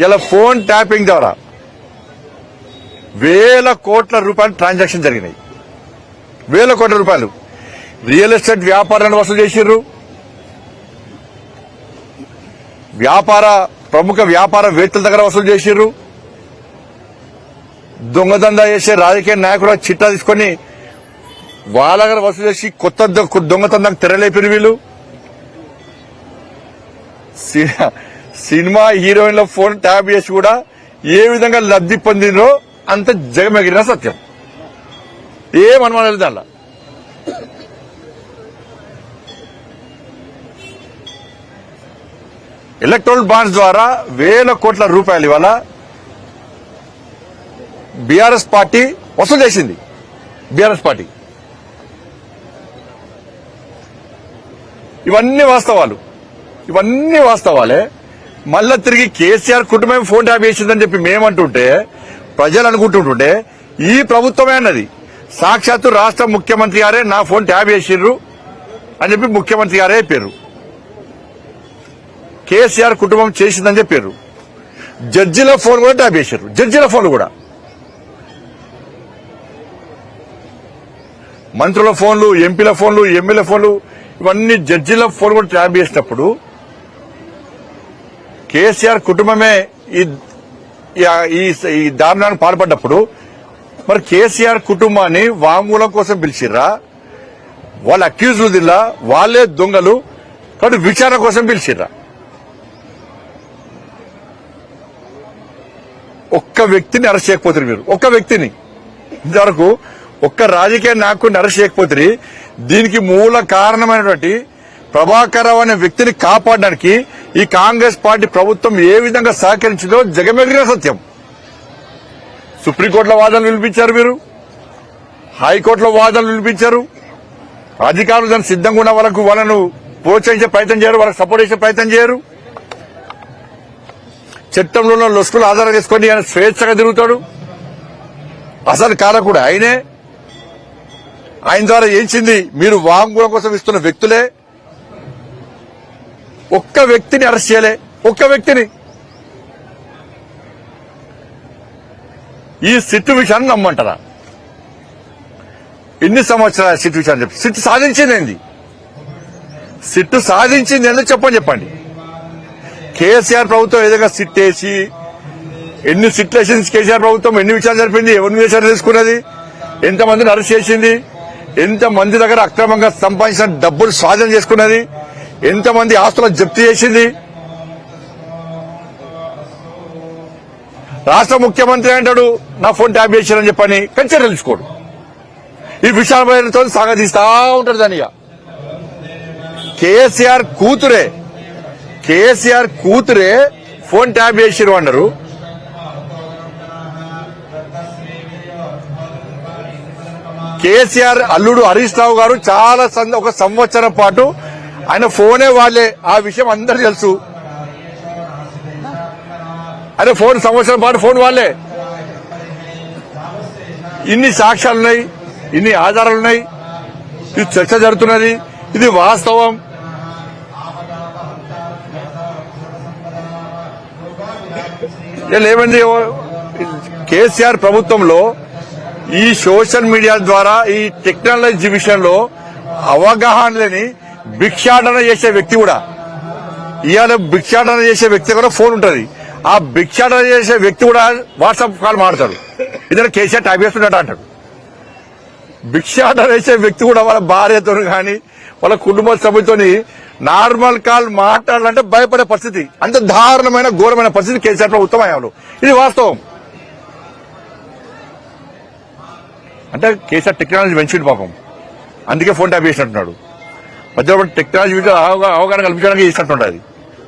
ఇలా phone tapping ద్వారా వేల కోట్ల రూపాయలు ట్రాన్సాక్షన్ జరిగినాయి. వేల కోట్ల రూపాయలు రియల్ ఎస్టేట్ వ్యాపారాన్ని వసూలు చేసిర్రు. ప్రముఖ వ్యాపారవేత్తల దగ్గర వసూలు చేసిర్రు. దొంగదందా చేసే రాజకీయ నాయకుల చిట్టా తీసుకొని వాళ్ళ దగ్గర వసూలు చేసి కొత్త దొంగతందానికి తెరలేపిరు వీళ్ళు. సినిమా హీరోయిన్ల ఫోన్ ట్యాప్ చేసి కూడా ఏ విధంగా లబ్ధి పొందినో అంత జగమెగిరిన సత్యం. ఏమనుమానం దానిలో. ఎలక్ట్రల్ బాండ్స్ ద్వారా వేల కోట్ల రూపాయలు ఇవాళ బీఆర్ఎస్ పార్టీ వసూలు చేసింది. బీఆర్ఎస్ పార్టీ ఇవన్నీ వాస్తవాలే. మళ్ళా తిరిగి కేసీఆర్ కుటుంబం ఫోన్ ట్యాప్ చేసిందని చెప్పి మేమంటుంటే ప్రజలు అనుకుంటుంటే ఈ ప్రభుత్వమే అన్నది. సాక్షాత్తు రాష్ట్ర ముఖ్యమంత్రి గారే నా ఫోన్ ట్యాప్ చేసిర్రు అని చెప్పి ముఖ్యమంత్రి గారే చెప్పారు. కేసీఆర్ కుటుంబం చేసిందని చెప్పారు. జడ్జిల ఫోన్ కూడా ట్యాప్ చేశారు. జడ్జిల ఫోన్లు కూడా, మంత్రుల ఫోన్లు, ఎంపీల ఫోన్లు, ఎమ్మెల్యే ఫోన్లు, ఇవన్నీ జడ్జిల ఫోన్ కూడా ట్యాప్ చేసినప్పుడు కేసీఆర్ కుటుంబమే ఈ దారుణానికి పాల్పడ్డప్పుడు మరి కేసీఆర్ కుటుంబాన్ని వాంగ్మూలం కోసం పిలిచిర్రా? వాళ్ళ అక్యూజ్లు దిల్లా, వాళ్లే దొంగలు కాబట్టి విచారణ కోసం పిలిచిర్రా? ఒక్క వ్యక్తిని అరెస్ట్ చేయకపోతే మీరు, ఒక్క వ్యక్తిని ఇంతవరకు ఒక్క రాజకీయ నాయకుడిని అరెస్ట్ చేయకపోతే దీనికి మూల కారణమైనటువంటి ప్రభాకర్ రావు అనే వ్యక్తిని కాపాడడానికి ఈ కాంగ్రెస్ పార్టీ ప్రభుత్వం ఏ విధంగా సహకరించిందో జగమెగిరిన సత్యం. సుప్రీంకోర్టులో వాదనలు వినిపించారు మీరు, హైకోర్టులో వాదనలు వినిపించారు. అధికారులు దానికి సిద్ధంగా ఉన్న వాళ్ళను ప్రోత్సహించే ప్రయత్నం చేయరు, వాళ్ళకి సపోర్ట్ చేసే ప్రయత్నం చేయరు. చట్టంలో ఉన్న లొసుకులు ఆధారం చేసుకొని ఆయన స్వేచ్ఛగా తిరుగుతాడు. అసలు కారకుడు ఆయనే. ఆయన ద్వారా ఏంచింది మీరు వాంగ్మూలం కోసం ఇస్తున్న వ్యక్తులే. ఒక్క వ్యక్తిని అరెస్ట్ చేయలే, ఒక్క వ్యక్తిని. ఈ సిట్టు విషయాన్ని నమ్మంటారా? ఎన్ని సంవత్సరాల సిట్టు విషయాన్ని చెప్పి సిట్టు సాధించింది ఏంది? సిట్టు సాధించింది ఏందో చెప్పండి. కేసీఆర్ ప్రభుత్వం ఏదైనా సిట్ వేసి ఎన్ని సిట్లు వేసింది కేసీఆర్ ప్రభుత్వం, ఎన్ని విషయాలు జరిపింది, ఎవరిని విషయాలు తెలుసుకున్నది, ఎంతమందిని అరెస్ట్ చేసింది, ఎంతమంది దగ్గర అక్రమంగా సంపాదించిన డబ్బులు స్వాధీనం చేసుకున్నది, ఎంతమంది ఆస్తులను జప్తు చేసింది. రాష్ట్ర ముఖ్యమంత్రి అంటాడు నా ఫోన్ ట్యాప్ చేశారని చెప్పని కంచె తెలుసుకోడు. ఈ విషయాలతో సాగదీస్తా ఉంటాడు. దానిగా కేసీఆర్ కూతురే ఫోన్ ట్యాప్ చేసిరు అన్నారు. కేసీఆర్ అల్లుడు హరీష్ రావు గారు చాలా ఒక సంవత్సరం పాటు ఆయన ఫోనే వాళ్లే. ఆ విషయం అందరూ తెలుసు. ఆయన సంవత్సరం పాటు ఫోన్ వాళ్లే. ఇన్ని సాక్ష్యాలున్నాయి, ఇన్ని ఆధారాలున్నాయి. ఇది చర్చ జరుగుతున్నది, ఇది వాస్తవం. ఏమైంది? కేసీఆర్ ప్రభుత్వంలో ఈ సోషల్ మీడియా ద్వారా ఈ టెక్నాలజీ విషయంలో అవగాహన లేని భిక్షాటన చేసే వ్యక్తి కూడా, ఇవాళ భిక్షాటన చేసే వ్యక్తి కూడా ఫోన్ ఉంటుంది. ఆ భిక్షాటన చేసే వ్యక్తి కూడా వాట్సాప్ కాల్ మాడతాడు. ఇద్దరు కేసీఆర్ టైప్ చేస్తున్నట్టు అంటాడు. భిక్షాటన చేసే వ్యక్తి కూడా వాళ్ళ భార్యతో కానీ వాళ్ళ కుటుంబ సభ్యులతో నార్మల్ కాల్ మాట్లాడాలంటే భయపడే పరిస్థితి, అంత దారుణమైన ఘోరమైన పరిస్థితి కేసీఆర్ ప్రభుత్వం అయ్యాడు. ఇది వాస్తవం. అంటే కేసీఆర్ టెక్నాలజీ పెంచిండు పాపం, అందుకే ఫోన్ ట్యాప్ చేసినట్టున్నాడు. మధ్యలో టెక్నాలజీ అవగాహన కల్పించడానికి చేసినట్టుండదు.